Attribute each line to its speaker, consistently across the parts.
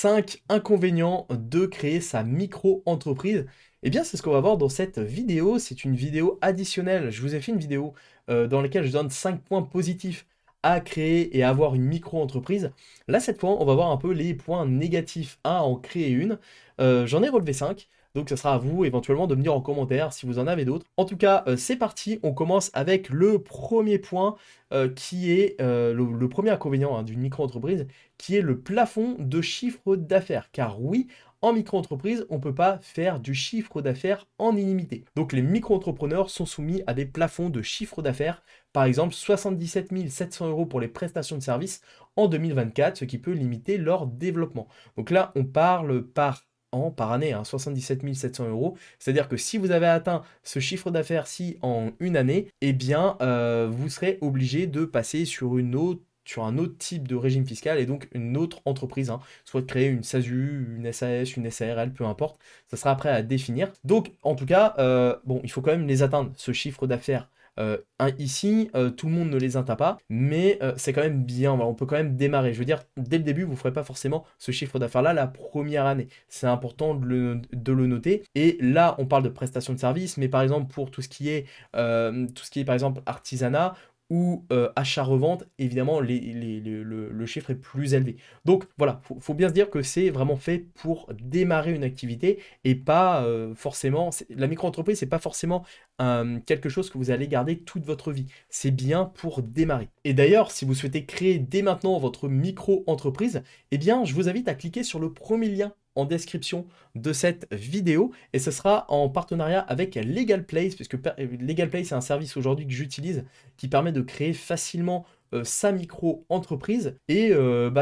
Speaker 1: 5 inconvénients de créer sa micro-entreprise. Eh bien, c'est ce qu'on va voir dans cette vidéo. C'est une vidéo additionnelle. Je vous ai fait une vidéo dans laquelle je donne 5 points positifs à créer et à avoir une micro-entreprise. Là, cette fois, on va voir un peu les points négatifs à en créer une. J'en ai relevé 5. Donc, ce sera à vous éventuellement de me dire en commentaire si vous en avez d'autres. En tout cas, c'est parti. On commence avec le premier point qui est le premier inconvénient d'une micro-entreprise, qui est le plafond de chiffre d'affaires. Car oui, en micro-entreprise, on ne peut pas faire du chiffre d'affaires en illimité. Donc les micro-entrepreneurs sont soumis à des plafonds de chiffre d'affaires. Par exemple, 77 700 € pour les prestations de services en 2024, ce qui peut limiter leur développement. Donc là, on parle par année, 77 700 €. C'est-à-dire que si vous avez atteint ce chiffre d'affaires-ci en une année, eh bien, vous serez obligé de passer sur un autre type de régime fiscal et donc une autre entreprise, soit de créer une SASU, une SAS, une SARL, peu importe, ça sera après à définir. Donc en tout cas, bon, il faut quand même les atteindre, ce chiffre d'affaires. Ici, tout le monde ne les atteint pas, mais c'est quand même bien, voilà, on peut quand même démarrer. Je veux dire, dès le début, vous ne ferez pas forcément ce chiffre d'affaires-là la première année. C'est important de le noter. Et là, on parle de prestations de services, mais par exemple, pour tout ce qui est par exemple artisanat, ou achat-revente, évidemment, le chiffre est plus élevé. Donc voilà, faut bien se dire que c'est vraiment fait pour démarrer une activité et pas forcément, la micro-entreprise, c'est pas forcément quelque chose que vous allez garder toute votre vie. C'est bien pour démarrer. Et d'ailleurs, si vous souhaitez créer dès maintenant votre micro-entreprise, eh bien, je vous invite à cliquer sur le premier lien en description de cette vidéo et ce sera en partenariat avec LegalPlace, puisque LegalPlace c'est un service aujourd'hui que j'utilise qui permet de créer facilement sa micro-entreprise et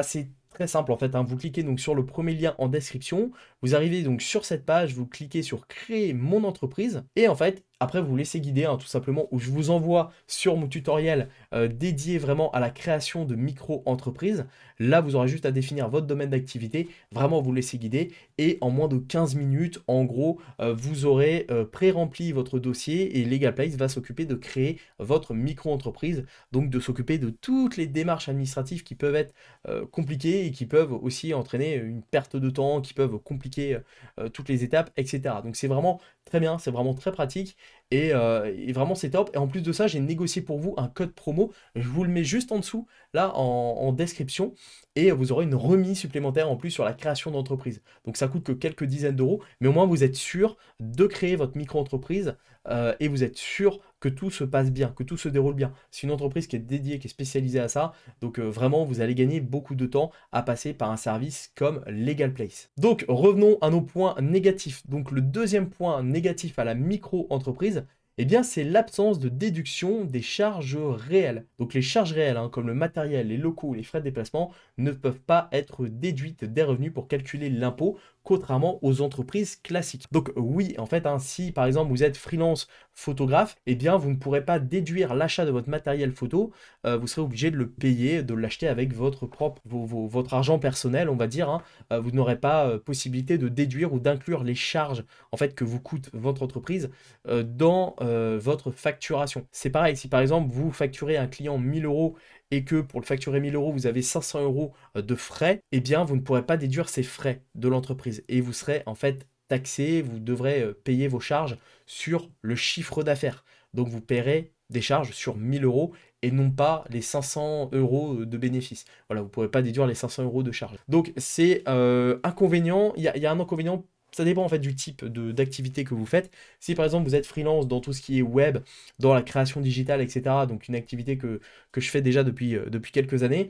Speaker 1: c'est très simple en fait, vous cliquez donc sur le premier lien en description, vous arrivez donc sur cette page, vous cliquez sur créer mon entreprise et en fait après vous laissez guider tout simplement, où je vous envoie sur mon tutoriel dédié vraiment à la création de micro-entreprise. Là vous aurez juste à définir votre domaine d'activité, vraiment vous laissez guider et en moins de 15 minutes en gros vous aurez pré-rempli votre dossier et LegalPlace va s'occuper de créer votre micro-entreprise, donc de s'occuper de toutes les démarches administratives qui peuvent être compliquées et qui peuvent aussi entraîner une perte de temps, qui peuvent compliquer toutes les étapes, etc. Donc c'est vraiment très bien, c'est vraiment très pratique et vraiment c'est top. Et en plus de ça, j'ai négocié pour vous un code promo, je vous le mets juste en dessous, là en description, et vous aurez une remise supplémentaire en plus sur la création d'entreprise. Donc ça coûte que quelques dizaines d'euros, mais au moins vous êtes sûr de créer votre micro-entreprise et vous êtes sûr que tout se passe bien, que tout se déroule bien. C'est une entreprise qui est dédiée, qui est spécialisée à ça, donc vraiment vous allez gagner beaucoup de temps à passer par un service comme LegalPlace. Donc revenons à nos points négatifs. Donc le deuxième point négatif à la micro-entreprise, eh bien, c'est l'absence de déduction des charges réelles. Donc les charges réelles, comme le matériel, les locaux, les frais de déplacement, ne peuvent pas être déduites des revenus pour calculer l'impôt, contrairement aux entreprises classiques. Donc oui, en fait, si par exemple vous êtes freelance photographe, eh bien vous ne pourrez pas déduire l'achat de votre matériel photo, vous serez obligé de le payer, de l'acheter avec votre argent personnel, on va dire. Vous n'aurez pas possibilité de déduire ou d'inclure les charges en fait que vous coûte votre entreprise dans votre facturation. C'est pareil, si par exemple vous facturez un client 1000 € et que pour le facturer 1000 € vous avez 500 € de frais, eh bien vous ne pourrez pas déduire ces frais de l'entreprise et vous serez en fait taxé, vous devrez payer vos charges sur le chiffre d'affaires. Donc vous paierez des charges sur 1000 € et non pas les 500 € de bénéfices. Voilà, vous ne pourrez pas déduire les 500 € de charges. Donc c'est inconvénient, il y a un inconvénient. Ça dépend en fait du type d'activité que vous faites. Si par exemple vous êtes freelance dans tout ce qui est web, dans la création digitale, etc., donc une activité que je fais déjà depuis quelques années,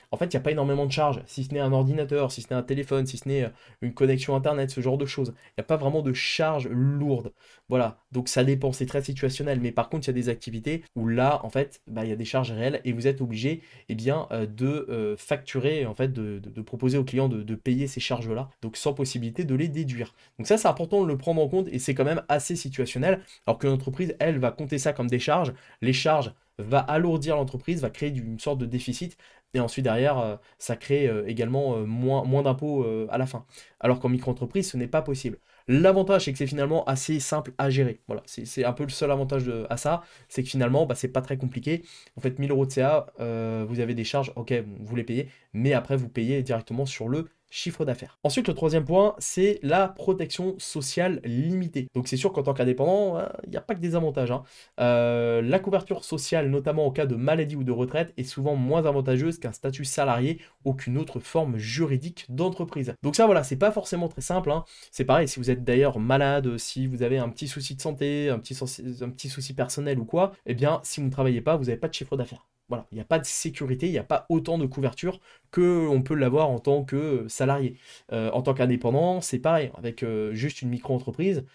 Speaker 1: en fait il n'y a pas énormément de charges, si ce n'est un ordinateur, si ce n'est un téléphone, si ce n'est une connexion internet, ce genre de choses. Il n'y a pas vraiment de charges lourdes. Voilà, donc ça dépend, c'est très situationnel. Mais par contre il y a des activités où là en fait il y a des charges réelles et vous êtes obligé de facturer, en fait de proposer aux clients de payer ces charges-là, donc sans possibilité de les déduire. Donc ça, c'est important de le prendre en compte et c'est quand même assez situationnel, alors que l'entreprise, elle, va compter ça comme des charges. Les charges va alourdir l'entreprise, va créer une sorte de déficit et ensuite derrière, ça crée également moins d'impôts à la fin. Alors qu'en micro-entreprise, ce n'est pas possible. L'avantage, c'est que c'est finalement assez simple à gérer. Voilà, c'est un peu le seul avantage à ça, c'est que finalement, c'est pas très compliqué. Vous faites 1000 € de CA, vous avez des charges, ok, vous les payez, mais après, vous payez directement sur le chiffre d'affaires. Ensuite, le troisième point, c'est la protection sociale limitée. Donc c'est sûr qu'en tant qu'indépendant, il n'y a pas que des avantages, hein. La couverture sociale, notamment en cas de maladie ou de retraite, est souvent moins avantageuse qu'un statut salarié ou qu'une autre forme juridique d'entreprise. Donc ça, voilà, c'est pas forcément très simple, hein. C'est pareil, si vous êtes d'ailleurs malade, si vous avez un petit souci de santé, un petit souci personnel ou quoi, eh bien, si vous ne travaillez pas, vous n'avez pas de chiffre d'affaires. Voilà, il n'y a pas de sécurité, il n'y a pas autant de couverture qu'on peut l'avoir en tant que salarié. En tant qu'indépendant, c'est pareil, avec juste une micro-entreprise,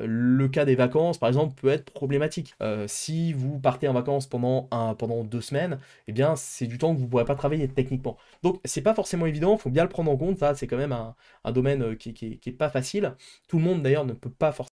Speaker 1: le cas des vacances, par exemple, peut être problématique. Si vous partez en vacances pendant 2 semaines, eh bien, c'est du temps que vous ne pourrez pas travailler techniquement. Donc, c'est pas forcément évident, il faut bien le prendre en compte. Ça, c'est quand même un domaine qui est pas facile. Tout le monde, d'ailleurs, ne peut pas forcément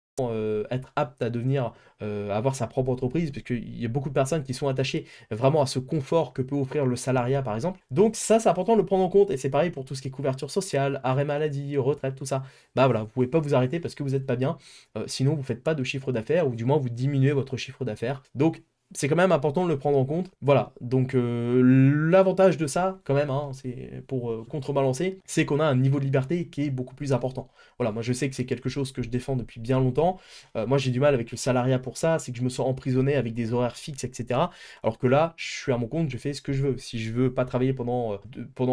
Speaker 1: être apte à devenir, avoir sa propre entreprise, parce qu'il y a beaucoup de personnes qui sont attachées vraiment à ce confort que peut offrir le salariat, par exemple. Donc ça, c'est important de le prendre en compte, et c'est pareil pour tout ce qui est couverture sociale, arrêt maladie, retraite, tout ça. Bah voilà, vous pouvez pas vous arrêter parce que vous n'êtes pas bien, sinon vous faites pas de chiffre d'affaires, ou du moins vous diminuez votre chiffre d'affaires. Donc c'est quand même important de le prendre en compte. Voilà, donc l'avantage de ça, quand même, hein, c'est pour contrebalancer, c'est qu'on a un niveau de liberté qui est beaucoup plus important. Voilà, moi je sais que c'est quelque chose que je défends depuis bien longtemps. Moi j'ai du mal avec le salariat pour ça, c'est que je me sens emprisonné avec des horaires fixes, etc. Alors que là, je suis à mon compte, je fais ce que je veux. Si je veux pas travailler pendant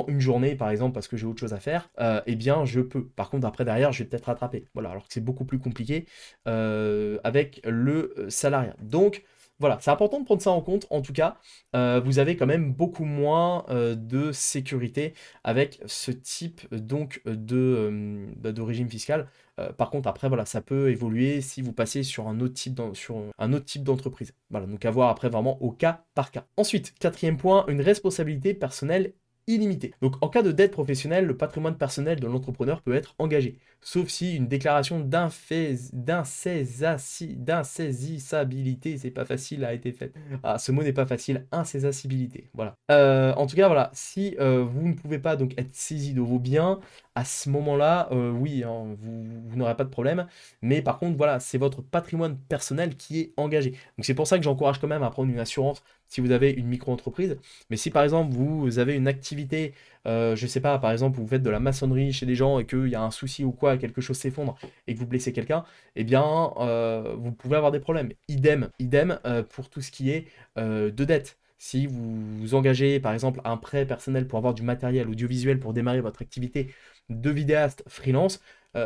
Speaker 1: une journée, par exemple, parce que j'ai autre chose à faire, eh bien je peux. Par contre, après, derrière, je vais peut-être rattraper. Voilà, alors que c'est beaucoup plus compliqué avec le salariat. Donc, voilà, c'est important de prendre ça en compte. En tout cas, vous avez quand même beaucoup moins de sécurité avec ce type donc de régime fiscal. Par contre, après, voilà, ça peut évoluer si vous passez sur un autre type d'entreprise. Voilà, donc à voir après vraiment au cas par cas. Ensuite, quatrième point, une responsabilité personnelle illimitée. Donc en cas de dette professionnelle, le patrimoine personnel de l'entrepreneur peut être engagé, sauf si une déclaration d'insaisissabilité, c'est pas facile, a été faite. Ah, ce mot n'est pas facile, insaisissabilité, voilà. En tout cas, voilà, si vous ne pouvez pas donc être saisi de vos biens, à ce moment-là, oui, hein, vous n'aurez pas de problème, mais par contre, voilà, c'est votre patrimoine personnel qui est engagé. Donc c'est pour ça que j'encourage quand même à prendre une assurance si vous avez une micro-entreprise. Mais si par exemple vous avez une activité, je sais pas, par exemple vous faites de la maçonnerie chez des gens et qu'il y a un souci ou quoi, quelque chose s'effondre et que vous blessez quelqu'un, eh bien vous pouvez avoir des problèmes. Idem pour tout ce qui est de dette. Si vous vous engagez par exemple à un prêt personnel pour avoir du matériel audiovisuel pour démarrer votre activité de vidéaste freelance,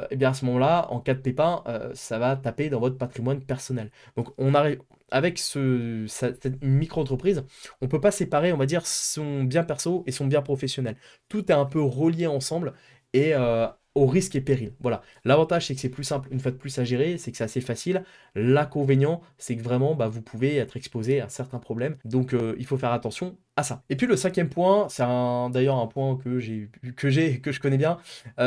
Speaker 1: eh bien à ce moment-là, en cas de pépin, ça va taper dans votre patrimoine personnel. Donc on arrive avec cette micro-entreprise, on ne peut pas séparer, on va dire, son bien perso et son bien professionnel. Tout est un peu relié ensemble et au risque et péril. Voilà. L'avantage, c'est que c'est plus simple, une fois de plus, à gérer, c'est que c'est assez facile. L'inconvénient, c'est que vraiment, bah, vous pouvez être exposé à certains problèmes. Donc, il faut faire attention à ça. Et puis, le cinquième point, c'est d'ailleurs un point que je connais bien,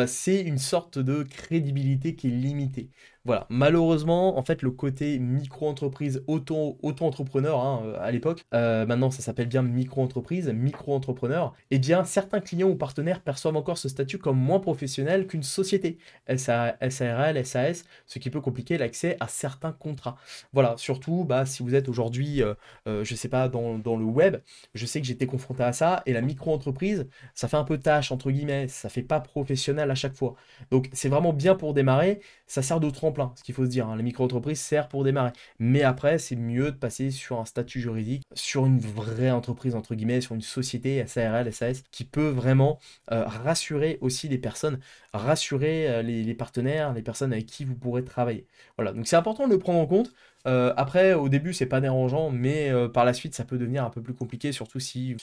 Speaker 1: c'est une sorte de crédibilité qui est limitée. Voilà, malheureusement, en fait, le côté micro-entreprise, auto-entrepreneur, hein, à l'époque, maintenant ça s'appelle bien micro-entreprise, micro-entrepreneur, eh bien, certains clients ou partenaires perçoivent encore ce statut comme moins professionnel qu'une société, SARL, SAS, ce qui peut compliquer l'accès à certains contrats. Voilà, surtout bah, si vous êtes aujourd'hui, je sais pas, dans le web, je sais que j'étais confronté à ça, et la micro-entreprise, ça fait un peu tâche, entre guillemets, ça fait pas professionnel à chaque fois. Donc c'est vraiment bien pour démarrer, ça sert de tremplin, ce qu'il faut se dire, hein. La micro-entreprise sert pour démarrer. Mais après, c'est mieux de passer sur un statut juridique, sur une vraie entreprise, entre guillemets, sur une société SARL, SAS, qui peut vraiment rassurer aussi les personnes, rassurer les partenaires, les personnes avec qui vous pourrez travailler. Voilà, donc c'est important de le prendre en compte. Après, au début, c'est pas dérangeant, mais par la suite, ça peut devenir un peu plus compliqué, surtout si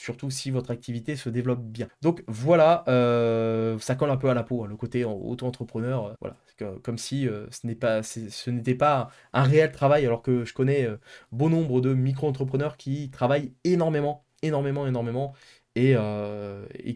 Speaker 1: votre activité se développe bien. Donc voilà, ça colle un peu à la peau, hein, le côté auto-entrepreneur. Voilà, comme si ce n'était pas un réel travail, alors que je connais bon nombre de micro-entrepreneurs qui travaillent énormément, énormément, énormément. Et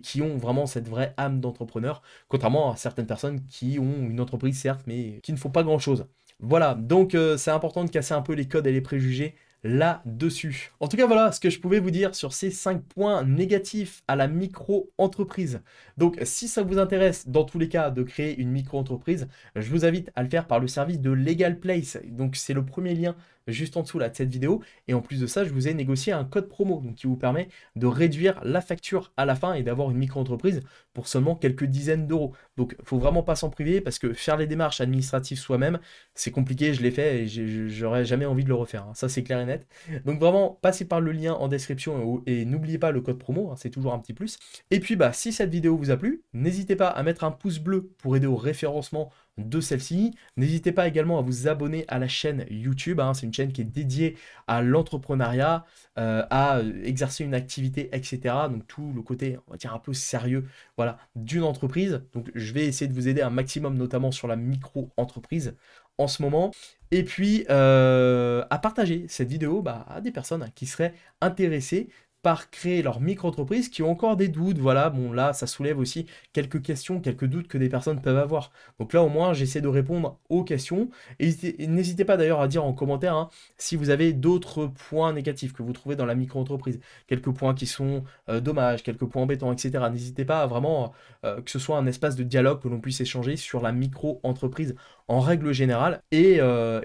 Speaker 1: qui ont vraiment cette vraie âme d'entrepreneur, contrairement à certaines personnes qui ont une entreprise certes, mais qui ne font pas grand-chose. Voilà, donc c'est important de casser un peu les codes et les préjugés là-dessus. En tout cas, voilà ce que je pouvais vous dire sur ces 5 points négatifs à la micro-entreprise. Donc, si ça vous intéresse, dans tous les cas, de créer une micro-entreprise, je vous invite à le faire par le service de Legal Place. Donc, c'est le premier lien juste en dessous là, de cette vidéo. Et en plus de ça, je vous ai négocié un code promo donc, qui vous permet de réduire la facture à la fin et d'avoir une micro-entreprise pour seulement quelques dizaines d'euros. Donc, il ne faut vraiment pas s'en priver parce que faire les démarches administratives soi-même, c'est compliqué, je l'ai fait et j'aurais jamais envie de le refaire. Hein. Ça, c'est clair et net. Donc, vraiment, passez par le lien en description et n'oubliez pas le code promo, hein, c'est toujours un petit plus. Et puis, bah, si cette vidéo vous a plu, n'hésitez pas à mettre un pouce bleu pour aider au référencement de celle-ci. N'hésitez pas également à vous abonner à la chaîne YouTube. Hein, c'est une chaîne qui est dédiée à l'entrepreneuriat, à exercer une activité, etc. Donc tout le côté, on va dire, un peu sérieux, voilà, d'une entreprise. Donc je vais essayer de vous aider un maximum, notamment sur la micro-entreprise en ce moment. Et puis à partager cette vidéo à des personnes qui seraient intéressées par créer leur micro-entreprise, qui ont encore des doutes. Voilà, bon là, ça soulève aussi quelques questions, quelques doutes que des personnes peuvent avoir. Donc là, au moins, j'essaie de répondre aux questions. Et n'hésitez pas d'ailleurs à dire en commentaire si vous avez d'autres points négatifs que vous trouvez dans la micro-entreprise, quelques points qui sont dommages, quelques points embêtants, etc. N'hésitez pas à vraiment que ce soit un espace de dialogue, que l'on puisse échanger sur la micro-entreprise en règle générale, et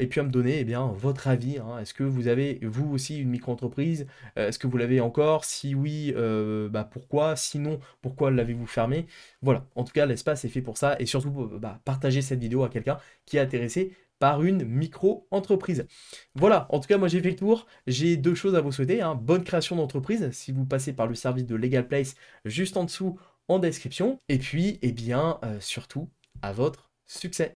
Speaker 1: puis à me donner votre avis. Est-ce que vous avez, vous aussi, une micro-entreprise? Est-ce que vous l'avez encore? Si oui, pourquoi? Sinon, pourquoi l'avez-vous fermé? Voilà, en tout cas, l'espace est fait pour ça, et surtout, partagez cette vidéo à quelqu'un qui est intéressé par une micro-entreprise. Voilà, en tout cas, moi j'ai fait le tour. J'ai deux choses à vous souhaiter. Bonne création d'entreprise, si vous passez par le service de Legal Place, juste en dessous, en description. Et puis, surtout, à votre succès.